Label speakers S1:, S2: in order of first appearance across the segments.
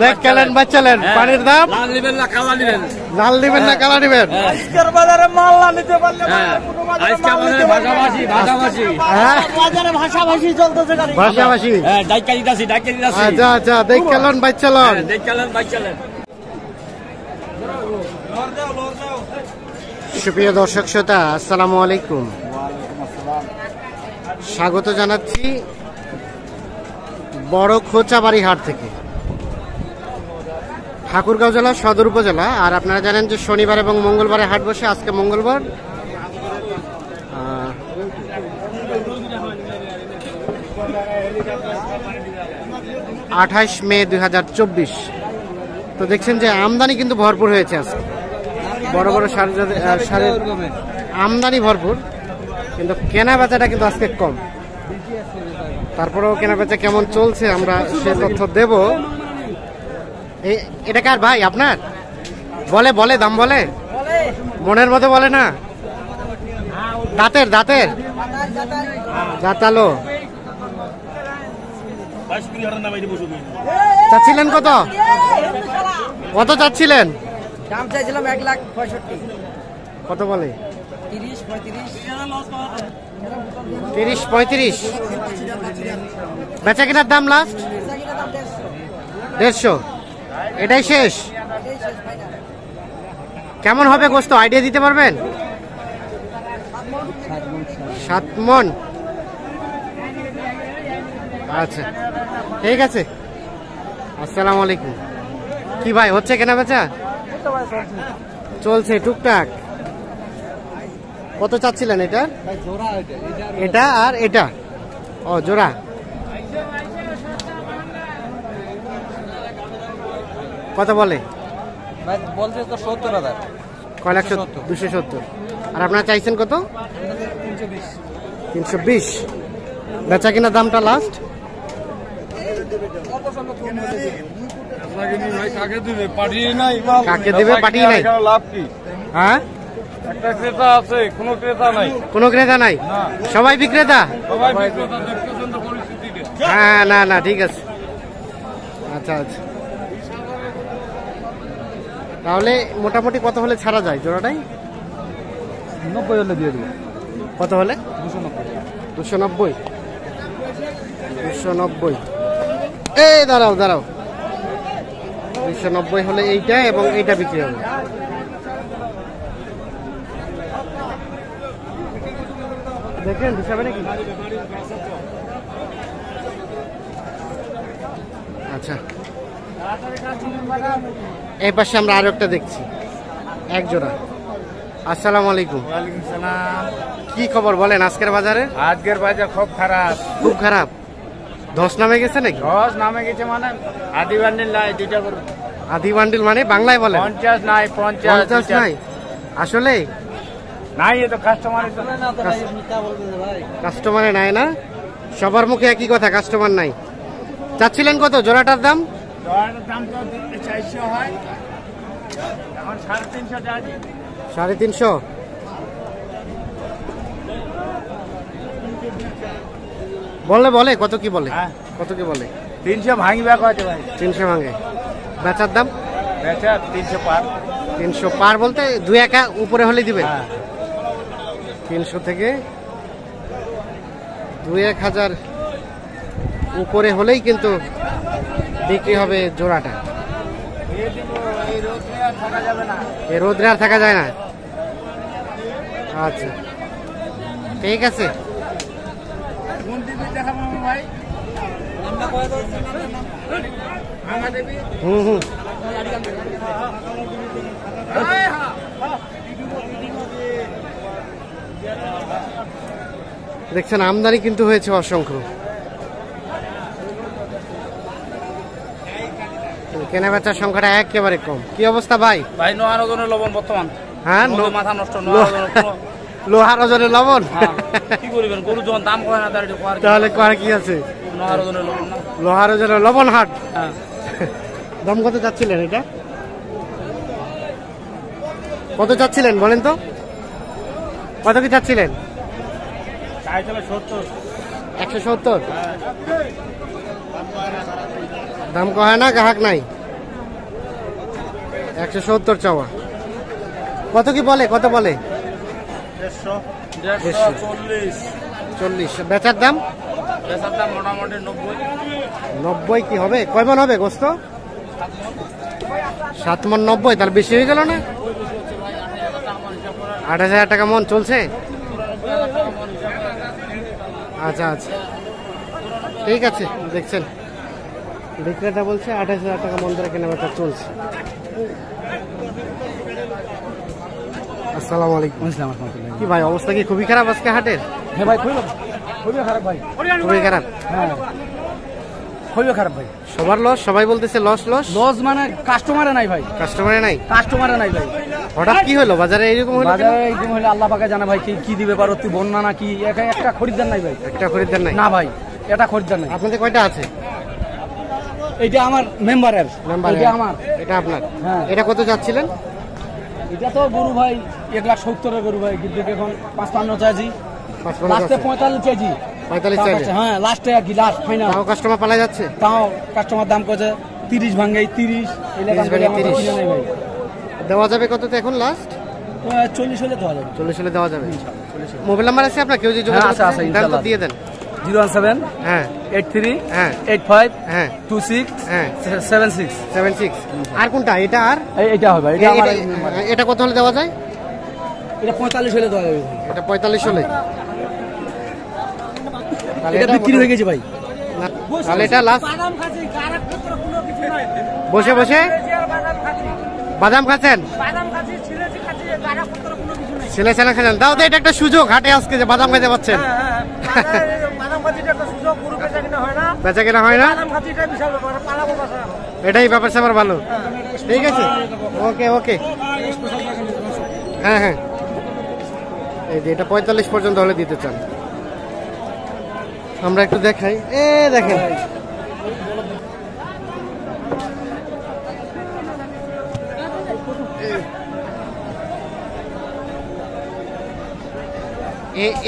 S1: বাচ্চালেন পানির দাম লাল নিবেন না কালা নিবেন, লাল নিবেন না কালা নিবেন। আজকের বাজারে মাল না নিতে পারলে আজকে বাজারে ভাষাভাষী বাজারে ভাষাভাষী চলতেছে, ভাষাভাষী ডাইকা দিতাছি। আচ্ছা আচ্ছা, দেখলেন বাচ্চালেন, সুপ্রিয় দর্শক শ্রোতা, আসসালামু আলাইকুম। স্বাগত জানাচ্ছি বড় খোঁচাবাড়ি হাট থেকে, ঠাকুরগাঁও জেলা সদর উপজেলা। আর আপনারা জানেন যে শনিবার এবং মঙ্গলবারে হাট বসে। আজকে মঙ্গলবার, 28 মে 2024। তো দেখছেন যে আমদানি কিন্তু ভরপুর হয়েছে আজকে, বড় বড় সারের আমদানি ভরপুর, কিন্তু কেনা বেচাটা কিন্তু আজকে কম। তারপরেও কেনা বেচা কেমন চলছে আমরা সে তথ্য দেব। এটা কার ভাই আপনার? বলে দাম বলে, মনের মতো বলে না, দাঁতের দাঁতালো। চাচ্ছিলেন কত চাচ্ছিলেন?
S2: দাম চাইছিলাম 1,65,000।
S1: কত বলে?
S2: 30-35।
S1: বেচা কেনার দাম লাস্ট 150। এটাই শেষ? কেমন হবে গোস্ত আইডিয়া দিতে পারবেন? 7 মণ। আচ্ছা ঠিক আছে, আসসালামু আলাইকুম। কি ভাই হচ্ছে কেনা বেচা? চলছে টুকটাক। কত চাচ্ছিলেন এটা? এটা আর এটা? ও জোড়া। কত বলে?
S2: বলছে তো 70,000।
S1: কয় লাখ? 270। আর আপনারা চাইছেন কত? 320। বেচা কিনা দামটা লাস্ট? কাকে দিবে পাঠিয়ে নাই। লাভ কি? হ্যাঁ, একটা ক্রেতা আছে, কোনো ক্রেতা নাই, সবাই বিক্রেতা। হ্যাঁ না ঠিক আছে। আচ্ছা আচ্ছা, তাহলে মোটামুটি কত হলে ছাড়া যায় জোড়াটাই? 90 হলে দিয়ে দেবো। কত হলে? 290। 290। এই দাঁড়াও 290 হলে এইটা এবং এইটা বিক্রি হবে। দেখেন হিসাবে নাকি? আচ্ছা, এই পাশে আমরা আরো একটা দেখছি, এক জোড়া। আসসালামু আলাইকুম।
S3: ওয়ালাইকুম সালাম।
S1: কি খবর বলেন আজকের বাজারে?
S3: আজকের বাজার খুব খারাপ।
S1: খুব খারাপ? ধস নামে গেছে নাকি?
S3: ধস নামে গেছে মানে আদি বান্ডিল নাই, দুইটা করে।
S1: আদি বান্ডিল মানে বাংলায় বলেন?
S3: 50 নাই, 50
S1: নাই আসলে
S3: নাই। এ তো
S1: কাস্টমারে নাই না, সবার মুখে একই কথা, কাস্টমার নাই। চাচ্ছিলেন কত জোড়াটার দাম?
S3: জোড়াটার দাম তো 400 হয়, এখন 350 যাচ্ছে।
S1: 350? বলে কত কি বলে? কত কি বলে?
S3: 300 ভাঙিবা কত ভাই?
S1: 300 ভাঙে। বেচার দাম?
S3: বেচা 300 পার।
S1: 300 পার বলতে 2-1 উপরে হলে দিবেন? 300 থেকে 2-1 হাজার উপরে হলেই কিন্তু বিক্রি হবে জোড়াটা। এই রোদ্রে আর থাকা যায় না। আচ্ছা ঠিক আছে। দেখছেন আমদানি কিন্তু হয়েছে অসংখ্য, কেনা বেচার সংখ্যাটা একেবারে কম। কি অবস্থা ভাই?
S3: ভাই নোহার ওজনের লবণ বর্তমান।
S1: হ্যাঁ,
S3: মাথা নষ্ট।
S1: লোহার ওজনের লবণ
S3: কি করবেন, গরু যখন দাম করে না
S1: তাহলে কর কি আছে? লোহার ওজনের লবণ হাট। দাম কত চাচ্ছিলেন এটা? কত চাচ্ছিলেন বলেন তো? কত কি চাচ্ছিলেন?
S3: 170।
S1: 170? দাম কয় না, গ্রাহক নাই। 170 চাওয়া। কত কি বলে, কত বলে? 140। বেচার দাম?
S3: মোটামুটি
S1: 90 কি হবে? কয় মন হবে গোস্ত? 7 মন 90, তাহলে বেশি হয়ে গেল না? 28,000 টাকা মন চলছে। আচ্ছা আচ্ছা, ঠিক আছে। দেখছেন বিক্রেতা বলছে 28,000 টাকা মন ধরে কেনাবেচা চলছে। আসসালামু আলাইকুম। কি ভাই, অবস্থা কি খুবই খারাপ আজকে হাটের?
S2: হ্যাঁ ভাই, খুবই খারাপ ভাই,
S1: খুবই খারাপ।
S2: হ্যাঁ খুবই খারাপ ভাই।
S1: সবার লস, সবাই বলতেছে লস লস।
S2: লস মানে কাস্টমারে নাই ভাই,
S1: কাস্টমারে নাই।
S2: কাস্টমারে নাই ভাই।
S1: হঠাৎ কি হলো বাজারে এরকম হলো?
S2: বাজারে এরকম হলে আল্লাহ পাকে জানে ভাই, কি দিবে পারো, তুই বন্যা না কি, একটা খরিদ্দার নাই ভাই।
S1: একটা খরিদ্দার নাই?
S2: না ভাই, এটা খরিদ্দার নাই।
S1: আপনাদের কয়টা আছে?
S2: এইটা আমার মেম্বারের, এটা আমার,
S1: এটা আপনার।
S2: হ্যাঁ।
S1: এটা কত যাচ্ছিলেন?
S2: এটা তো গরু ভাই 1,70,000 গরু ভাই, কিন্তু এখন 55 চাইছি,
S1: 55
S2: লাস্টে 45 চাইছি।
S1: 45 চাইলে?
S2: হ্যাঁ লাস্টে আর কি, লাস্ট ফাইনাল।
S1: তাও কাস্টমার পালা যাচ্ছে?
S2: তাও কাস্টমার দাম করেছে 30 ভাঙ্গাই 30,
S1: 30 ভাঙ্গাই 30
S2: নাই ভাই।
S1: দেওয়া যাবে কততে এখন লাস্ট?
S2: 40 হলে দেওয়া যাবে।
S1: 40 হলে দেওয়া যাবে। মোবাইল নাম্বার আছে আপনার? কেউ যদি যোগাযোগ
S2: হ্যাঁ, আছে, আছে,
S1: করতে চায়,
S2: ইনশাআল্লাহ।
S1: দিয়ে দেন।
S2: 017
S1: হ্যাঁ
S2: 83
S1: হ্যাঁ
S2: 85
S1: হ্যাঁ
S2: 26
S1: হ্যাঁ
S2: 76।
S1: 76। আর কোনটা? এটা আর
S2: এইটা হবে, এটা আমার
S1: এটা কত হলে দেওয়া যায়?
S2: এটা 45 হলে দেওয়া যাবে।
S1: এটা 45 হলে? তাহলে
S2: এটা বিক্রি হয়ে গেছে ভাই।
S1: না, তাহলে এটা লাস্ট। বসে বসে বাদাম খাচ্ছেন? ছেলে ছেলে খাচ্ছেন? দাও তো, এটা একটা সুযোগ হাটে আজকে যে বাদাম খাইতে পাচ্ছেন। বেচা কেনা হয় না, এটাই ব্যাপার স্যাপার ভালো। ঠিক আছে, ওকে ওকে। হ্যাঁ হ্যাঁ, এই যে এটা 45 পর্যন্ত হলে দিতে চান। আমরা একটু দেখাই। দেখেন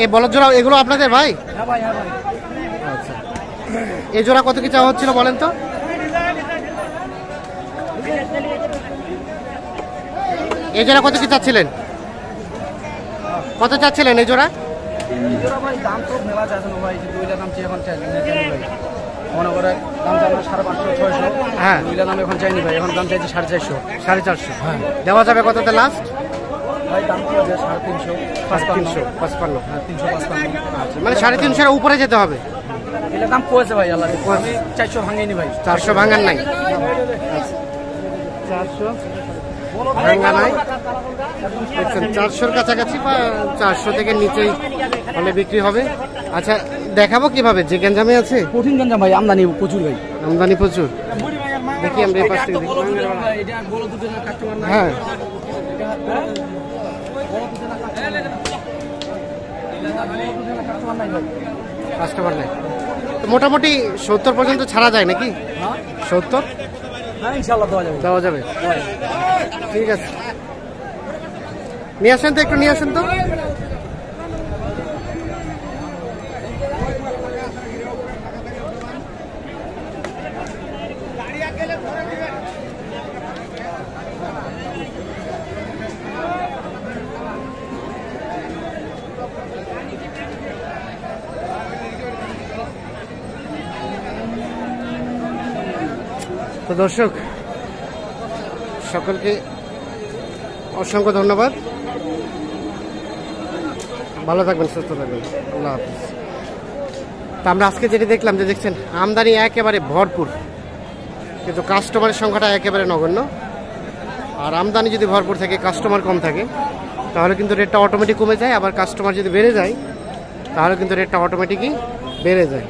S1: এ বলদ জোড়া, এগুলো আপনাদের ভাই?
S2: হ্যাঁ ভাই, হ্যাঁ ভাই।
S1: আচ্ছা, এই জোড়া কত কি চাওয়া হচ্ছিল বলেন তো? এই জোড়া কত কি চাচ্ছিলেন? কত চাচ্ছিলেন এই জোড়া?
S2: ভাই দাম তো মেলা যাচ্ছে না ভাই, দুইটা দাম চেয়ে এখন চাইনি ভাই। মনে করে দাম চাইলাম 550 600।
S1: হ্যাঁ,
S2: দুইটা দাম এখন চাইনি ভাই, এখন দাম চাইছি 450।
S1: 450।
S2: হ্যাঁ,
S1: দেওয়া যাবে কততে লাস্ট?
S2: ভাই দাম কি হবে? 350
S1: 355। 55।
S2: হ্যাঁ 355।
S1: আচ্ছা, মানে 350 এর উপরে যেতে হবে।
S2: এটা দাম কয়েছে ভাই, আল্লাহ আমি 400 ভাঙিনি ভাই।
S1: 400 ভাঙার নাই? 400 ভাঙা নাই। দেখছেন 400-র কাছাকাছি বা 400 থেকে নিচেই হলে বিক্রি হবে। আচ্ছা, দেখাবো কিভাবে? যে গেঞ্জামে আছে
S2: কঠিন গঞ্জাম ভাই, আমদানি প্রচুর ভাই,
S1: আমদানি প্রচুর। দেখি আমরা এই পাশ থেকে দেখি। হ্যাঁ, কাস্টমার নাই তো মোটামুটি 70 পর্যন্ত ছাড়া যায় নাকি? 70?
S2: হ্যাঁ ইনশাআল্লাহ দেওয়া যাবে।
S1: দেওয়া যাবে, ঠিক আছে। নিয়ে আসেন তো, একটু নিয়ে আসেন তো। তো দর্শক সকলকে অসংখ্য ধন্যবাদ। ভালো থাকবেন, সুস্থ থাকবেন, আল্লাহ হাফিজ। তা আমরা আজকে যেটি দেখলাম, যে দেখছেন আমদানি একেবারে ভরপুর, কিন্তু কাস্টমারের সংখ্যাটা একেবারে নগণ্য। আর আমদানি যদি ভরপুর থাকে, কাস্টমার কম থাকে, তাহলে কিন্তু রেটটা অটোমেটিক কমে যায়। আবার কাস্টমার যদি বেড়ে যায়, তাহলে কিন্তু রেটটা অটোমেটিকই বেড়ে যায়।